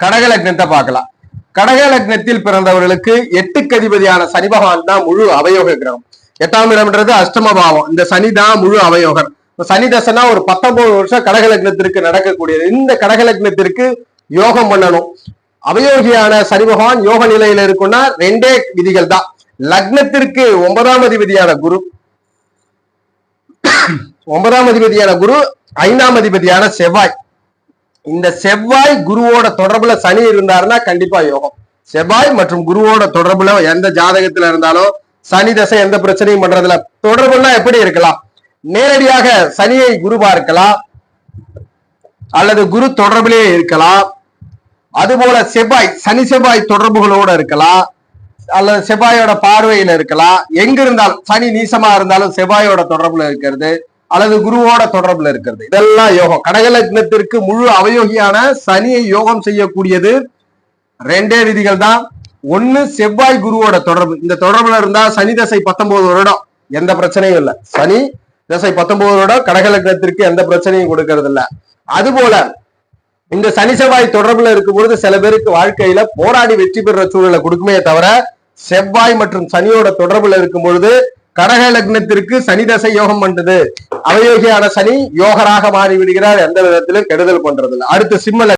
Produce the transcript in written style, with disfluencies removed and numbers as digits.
கடக லக்னத்தை பார்க்கலாம். கடக லக்னத்தில் பிறந்தவர்களுக்கு 8க்கு அதிபதியான சனி பகவான் தான் முழு அவயோக கிரகம். 8ஆம் இடம்ன்றது அஷ்டம பாவம். இந்த சனி தான் முழு அவயோகர். சனி தசைனா ஒரு 19 வருஷம் கடக லக்னத்திற்கு நடக்கக்கூடியது. இந்த கடக லக்னத்திற்கு யோகம் பண்ணணும். அவயோகியான சனி பகவான் யோக நிலையில இருக்குன்னா 2 விதிகள் தான். லக்னத்திற்கு 9ஆம் அதிபதியான குரு, 9ஆம் அதிபதியான குரு, 5ஆம் அதிபதியான செவ்வாய். இந்த செவ்வாய் குருவோட தொடர்புல சனி இருந்தாருன்னா கண்டிப்பா யோகம். செவ்வாய் மற்றும் குருவோட தொடர்புல எந்த ஜாதகத்துல இருந்தாலும் சனி தசை எந்த பிரச்சனையும் பண்றதுல தொடர்புன்னா எப்படி இருக்கலாம்? நேரடியாக சனியை குரு பார்க்கலாம், அல்லது குரு தொடர்பிலேயே இருக்கலாம். அதுபோல செவ்வாய் சனி செவ்வாய் தொடர்புகளோட இருக்கலாம், அல்லது செவ்வாயோட பார்வையில இருக்கலாம். எங்க இருந்தாலும் சனி நீசமா இருந்தாலும் செவ்வாயோட தொடர்புல இருக்கிறது, அல்லது குருவோட தொடர்புல இருக்கிறது, இதெல்லாம் யோகம். கடக லக்னத்திற்கு முழு அவயோகியான சனியை யோகம் செய்யக்கூடியது 2 விதிகள் தான். ஒண்ணு செவ்வாய் குருவோட தொடர்பு. இந்த தொடர்புல இருந்தா சனி தசை 19 வருடம் எந்த பிரச்சனையும் இல்லை. சனி தசை 19 வருடம் கடக லக்னத்திற்கு எந்த பிரச்சனையும் கொடுக்கறது இல்லை. அதுபோல இந்த சனி செவ்வாய் தொடர்புல இருக்கும் பொழுது சில பேருக்கு வாழ்க்கையில போராடி வெற்றி பெற சூழலை கொடுக்குமே தவிர, செவ்வாய் மற்றும் சனியோட தொடர்புல இருக்கும் பொழுது கடக லக்னத்திற்கு சனி தசை யோகம் பண்றது, அவயோகியான சனி யோகராக மாறி விடுகிறார், எந்த விதத்திலும் கெடுதல் பண்றது இல்லை. அடுத்து சிம்ம